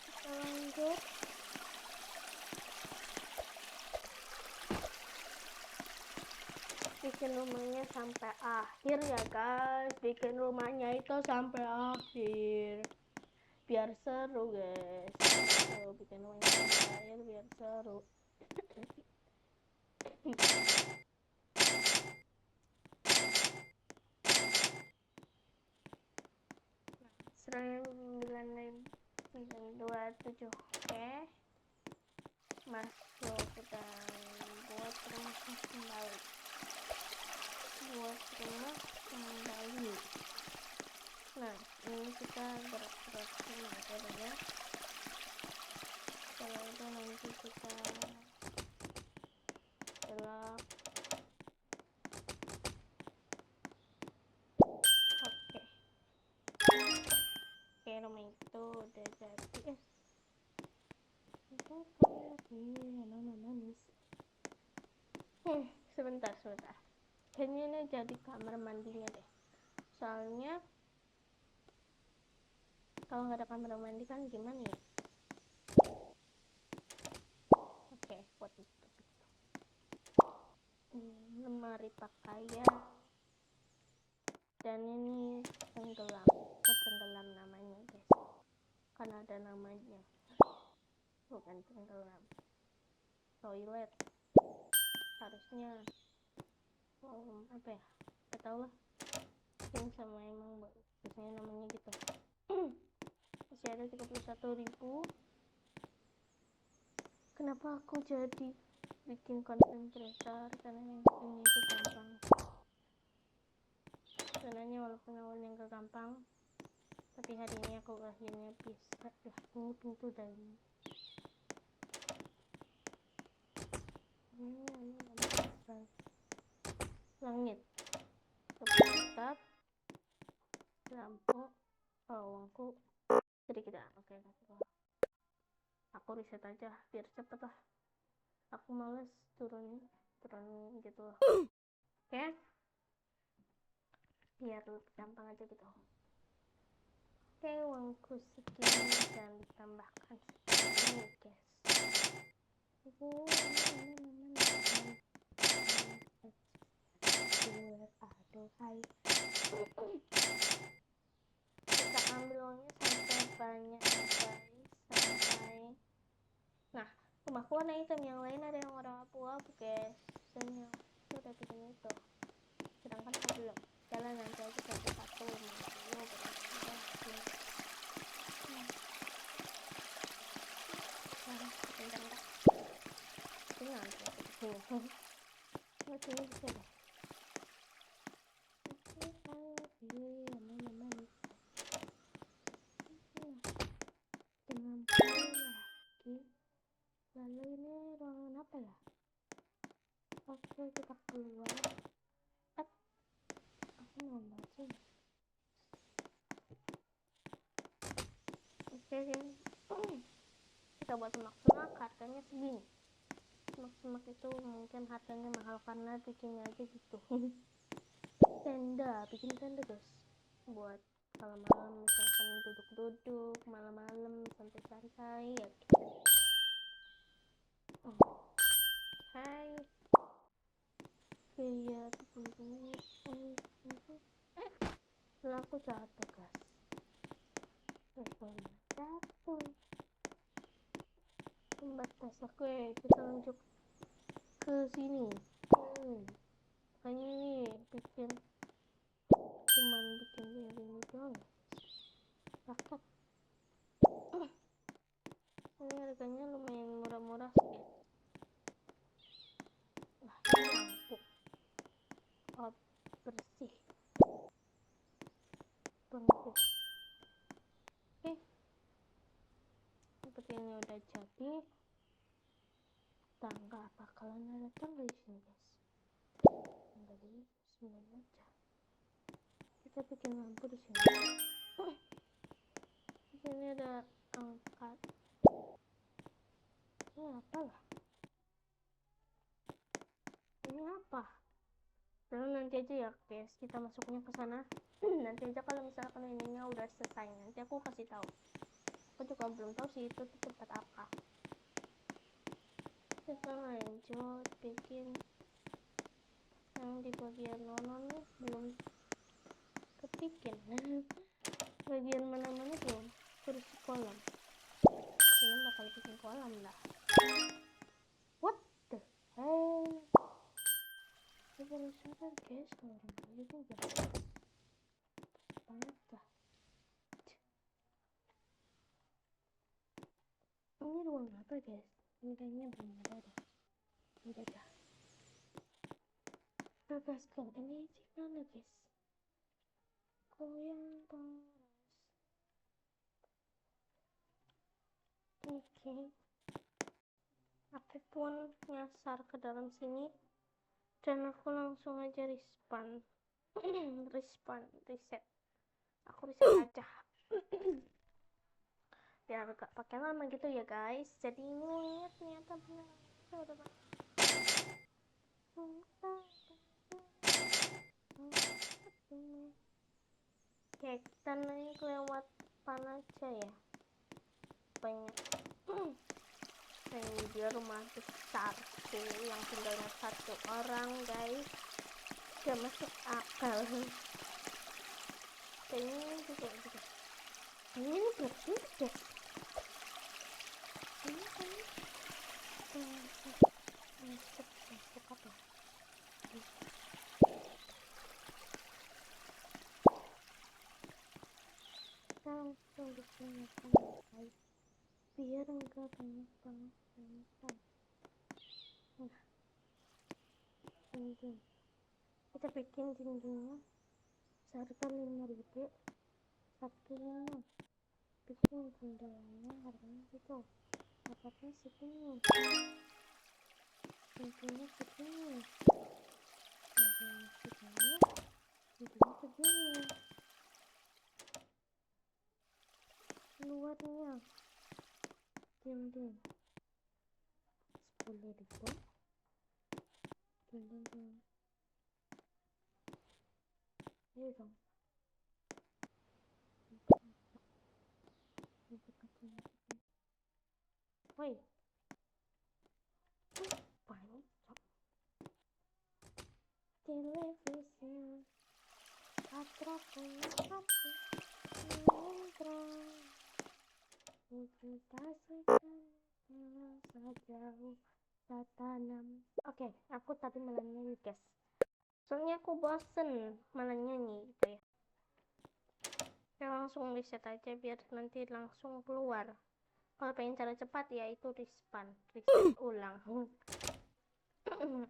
Kita lanjut bikin rumahnya sampai akhir ya guys, bikin rumahnya itu sampai akhir biar seru guys. Bikin rumahnya sampai akhir biar seru. Dua tujuh. Oke, masuk kita buat rumah kembali. Nah, ini kita gerak-gerak materinya. Setelah itu nanti kita gelap. Oke, rumah itu udah jadi. Sebentar. Kayaknya ini jadi kamar mandinya deh. Soalnya kalau nggak ada kamar mandi kan gimana ya? Oke, buat itu. Lemari pakaian. Dan ini tenggelam namanya guys. Kan ada namanya. Bukan tenggelam. Toilet. Harusnya apa ya? Gak tau lah. Yang sama emang biasanya namanya gitu. Masih ada 31.000. Kenapa aku jadi bikin konten creator? Karena yang ini itu gampang. Sebenarnya walaupun awalnya gak gampang, tapi hari ini aku akhirnya bisa. Ini pintu dari langit, tetap lampu, uangku sedikit ya. Oke, aku reset aja biar cepet lah. Aku males turun gitu loh. Oke, biar lebih gampang aja gitu. Oke, uangku segini dan ditambahkan segini guys. Kita ambil uangnya sampai banyak sampai. Nah, rumahku warna hitam, yang lain ada yang warna abu-abu guys. Dan yang udah bikin itu, sedangkan aku belum. Jalan nanti aja satu-satu sini bisa deh. Dengan lagi. Lalu ini ruangan apa ya? Oke, kita keluar. Aku mau baca. Oke, kita buat semak-semak, harganya segini. Semak-semak itu mungkin harganya mahal karena bikinnya aja gitu. Bikin tenda guys, buat kalau malam misalkan duduk-duduk malam-malam santai-santai ya gitu. Hai, iya teman-teman. Lalu aku jatuh guys. Levelnya jatuh. Pembatas aku ya, kita lanjut ke sini. Makanya ini bikin cuman bikin ini doang. Paket. Ini harganya lumayan murah-murah sih. Wah, ini lampu. Oh, bersih. Bangku. Oke. Seperti ini udah jadi. Tangga bakalan ada tangga di sini guys. Tangga di sini aja. Kita bikin lampu di sini. Di sini ada angkat. Ini apa lah? Ini apa? Lalu nanti aja ya guys, kita masuknya ke sana. Nanti aja kalau misalkan ininya udah selesai, nanti aku kasih tahu. Aku juga belum tahu sih itu tempat apa. Kita lanjut bikin yang di bagian nonon nih belum kepikin. Bagian mana-mana belum kursi kolam. Ini bakal bikin kolam lah. What the hell? Saya baru sadar guys kalau orang itu banget dah. Ini ruang apa guys? Ini kayaknya belum ada deh. Udah dah. Lepaskan ini gimana guys? Goyang panas. Oke. Aku pun nyasar ke dalam sini dan aku langsung aja respawn. Reset. Aku reset aja. Biar gak pakai lama gitu ya guys. Jadi ini ternyata benar. Oke, kita naik lewat mana aja ya? Banyak. Ini dia rumah besarku yang tinggalnya satu orang guys. Gak masuk akal. Kayaknya juga gitu. Ini bersih guys. Ini kan masuk apa? Kita langsung disini guys. Biar enggak banyak banget. Nah, dinding. Kita bikin dindingnya seharga 5.000 satunya. Bikin jendelanya harganya gitu. Dapatnya segini. Pintunya segini. Pintunya segini. Pintunya segini. Luarnya dinding 10.000. Dinding. Ayo dong. Woi. Banyak. Televisi. Patra punya hati. Kita sejauh tanam. Oke, aku tadi malah nyanyi guys. Soalnya aku bosen malah nyanyi gitu ya. Ya langsung reset aja biar nanti langsung keluar. Kalau pengen cara cepat ya itu reset ulang.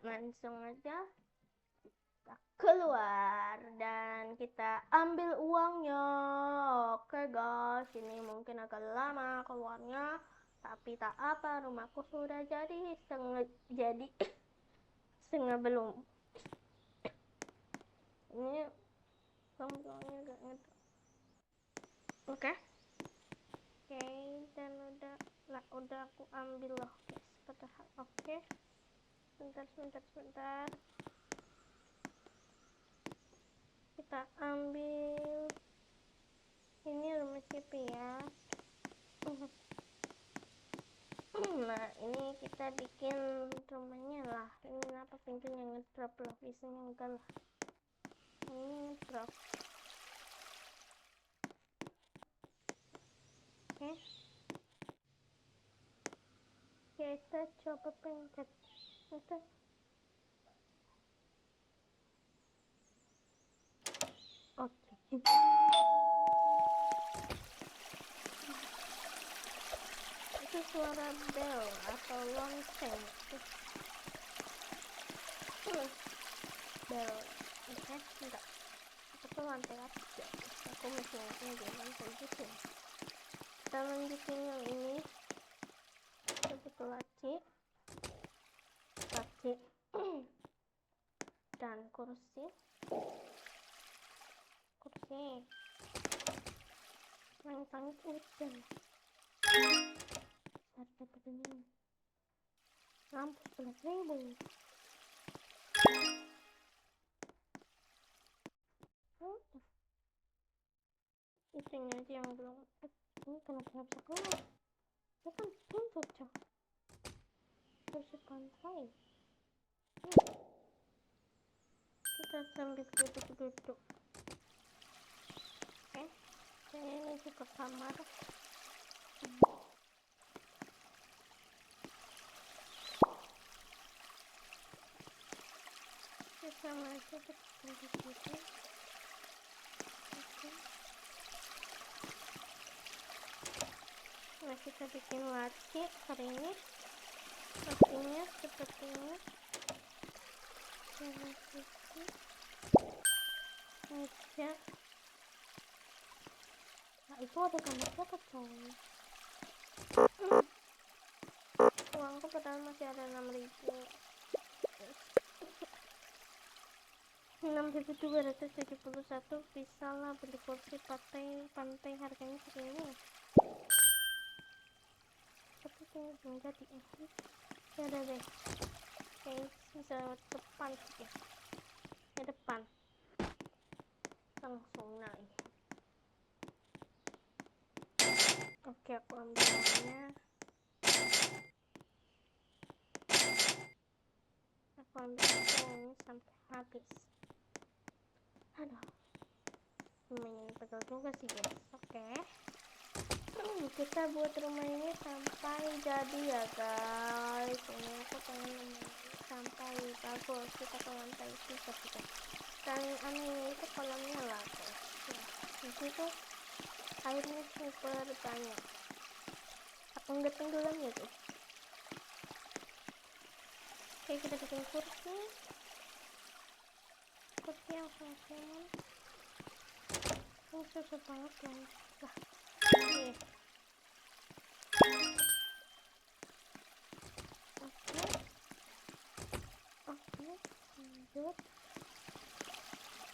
Langsung aja kita keluar dan kita ambil uangnya. Oke guys, ini mungkin agak lama keluarnya, tapi tak apa, rumahku sudah jadi setengah belum. Ini lampunya agak ngedok. Oke, dan udah aku ambil loh guys, padahal. Oke, sebentar. Kita ambil ini rumah siapa ya? Nah, ini kita bikin rumahnya lah. Ini kenapa pintunya ngedrop loh? Biasanya enggak lah. Ini ngedrop. Oke. Kita coba pencet. Itu. Oke. Itu suara bel atau lonceng. Bel. Oke, enggak. Itu lantai aja. Aku masih ingatnya di lantai gitu. Kita lanjutin yang ini. Begitu laci dan kursi langit-langit hujan harga begini lampu 11.000. Itunya aja yang belum. Ini kenapa nggak bisa keluar? Ini kan pintu cok. Kursi pantai. Kita sambil duduk-duduk. Oke. Ini juga kamar. Sama aja kita di situ. Oke. Nah, kita bikin laci hari ini. Lacinya seperti ini. Meja. Nah, itu ada kamar siapa coy? Uangku padahal masih ada 6.000. 6.271 bisa lah beli kursi pantai harganya segini. Tapi ini belum jadi. Ya udah deh. Oke, bisa depan sih. Ya depan. Langsung naik. Oke, aku ambilnya. Aku ambil ini sampai habis. Aduh, lumayan pegal juga sih guys. Oke. Kita buat rumah ini sampai jadi ya guys. Ini aku pengen sampai bagus. Kita ke lantai 3 kita. Dan anehnya itu kolamnya lah guys. Nah, disitu airnya super banyak. Aku nggak tenggelam ya guys. Oke, kita bikin kursi yang fashion. Ini susah banget guys. Lah, oke, lanjut.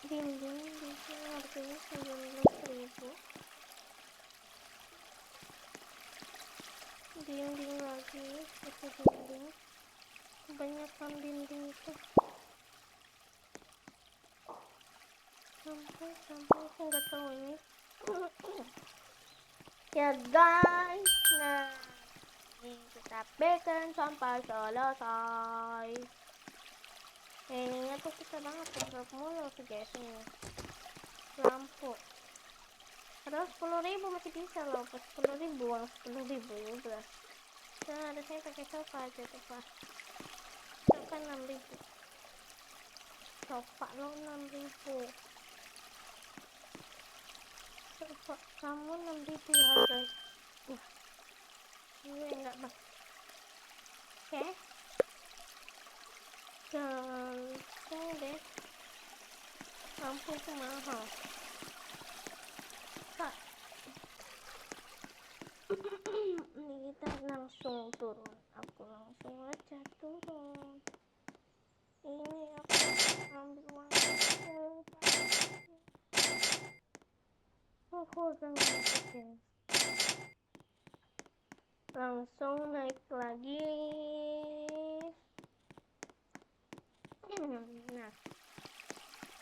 Dinding di sini harganya 19.000. Dinding lagi, itu dinding. Kebanyakan dinding itu. Sampai aku nggak tahu ini. Ya guys, nah ini kita bikin sampai selesai. Ininya tuh susah banget, drop mulu sih guys ini. Lampu. Padahal 10.000 masih bisa loh, 10.000 uang 10.000 ya udah. Nah, ada saya pakai sofa aja sofa. Sofa 6.000. Sofa lo 6.000. Sofa kamu 6.000 ya guys. Ini enggak bang. Oke. Jangan deh. Lampu itu mahal. Kak. Ini kita langsung turun. Aku langsung aja turun. Ini aku ambil uang. Aku udah ngikutin. Langsung naik lagi. Nah,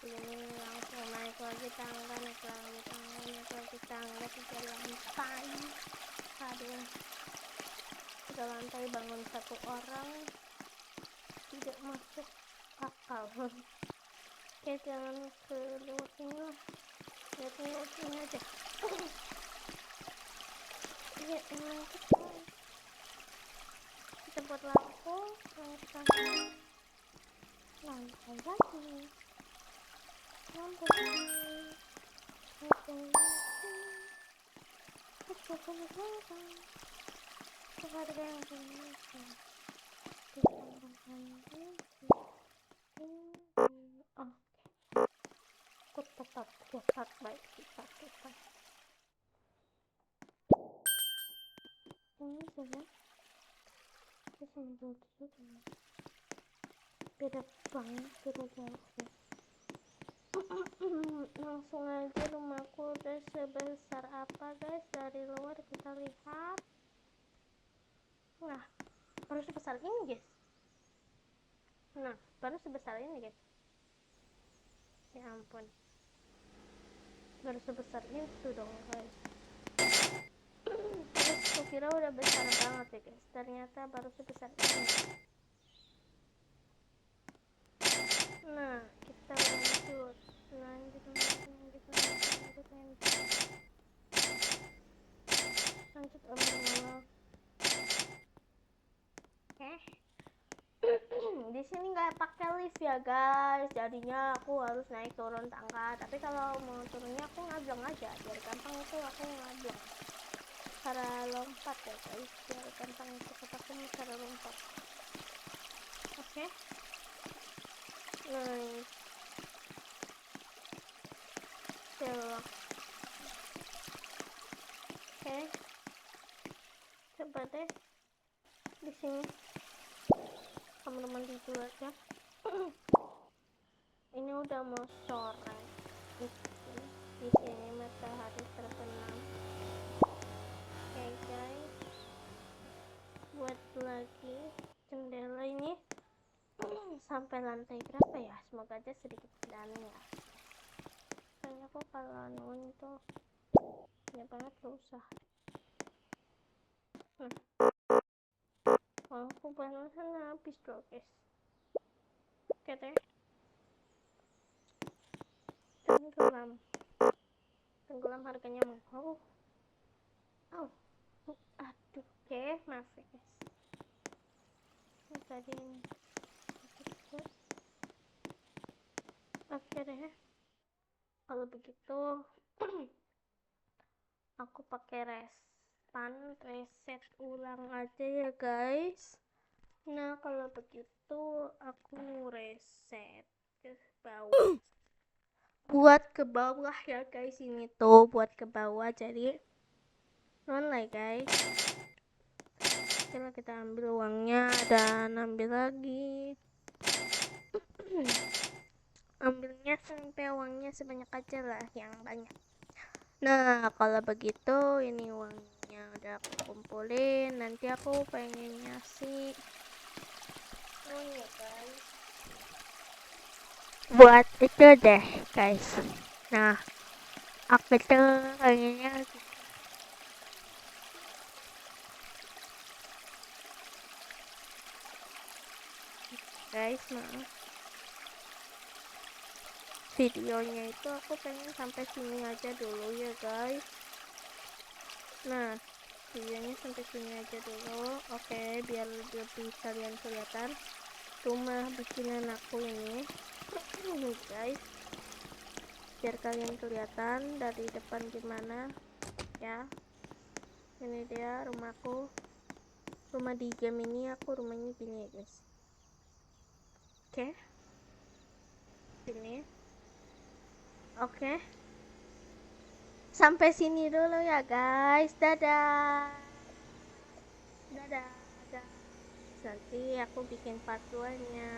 ini langsung naik lagi tangga, naik lagi tangga 3 lantai. Aduh, lantai bangun satu orang tidak masuk akal. Oke, jangan ke lewat ini lah, lewat ini aja. Ya emang kita buat lampu yang kita lantai lagi, lampu harga yang oke, tetap cepat baik kita ini saja beda banget, beda jauh ya. Langsung aja rumahku udah sebesar apa guys, dari luar kita lihat. Nah, baru sebesar ini guys. Nah, baru sebesar ini guys. Ya ampun, baru sebesar itu dong guys. Aku kira udah besar banget ya guys, ternyata baru sebesar ini. Nah, kita lanjut omong-omong. Di sini nggak pakai lift ya guys, jadinya aku harus naik turun tangga. Tapi kalau mau turunnya aku ngablong aja, biar gampang itu aku ngablong. Cara lompat ya guys, biar gampang itu aku cara lompat. Oke. Nice. Belok. Oke. Coba deh di sini teman-teman tidur aja. Ini udah mau sore. Di sini matahari terbenam. Oke guys, buat lagi jendela ini sampai lantai berapa ya? Semoga aja sedikit dan ya. Soalnya aku kalau nungguin itu ya banget susah. Aku barusan habis loh guys. Oke deh. Tenggelam harganya mahal. Aduh, oke, maaf ya guys. Tadi ini. Oke deh. Kalau begitu aku pakai reset ulang aja ya guys. Nah, kalau begitu aku reset ke bawah. Buat ke bawah ya guys, ini tuh buat ke bawah, jadi non-like guys. Coba kita ambil uangnya dan ambil lagi. Ambilnya sampai uangnya sebanyak aja lah, yang banyak. Nah, kalau begitu ini uangnya udah aku kumpulin. Nanti aku pengen ngasih ya guys, buat itu deh guys. Nah, aku tuh pengennya guys, maaf, videonya itu aku pengen sampai sini aja dulu ya guys. Nah, videonya sampai sini aja dulu. Oke, biar lebih kalian kelihatan rumah bikinan aku ini guys, biar kalian kelihatan dari depan gimana ya. Ini dia rumahku, rumah di game ini. Aku rumahnya gini ya guys. Oke, sini. Oke, sampai sini dulu ya guys. Dadah. Nanti aku bikin part 2 nya.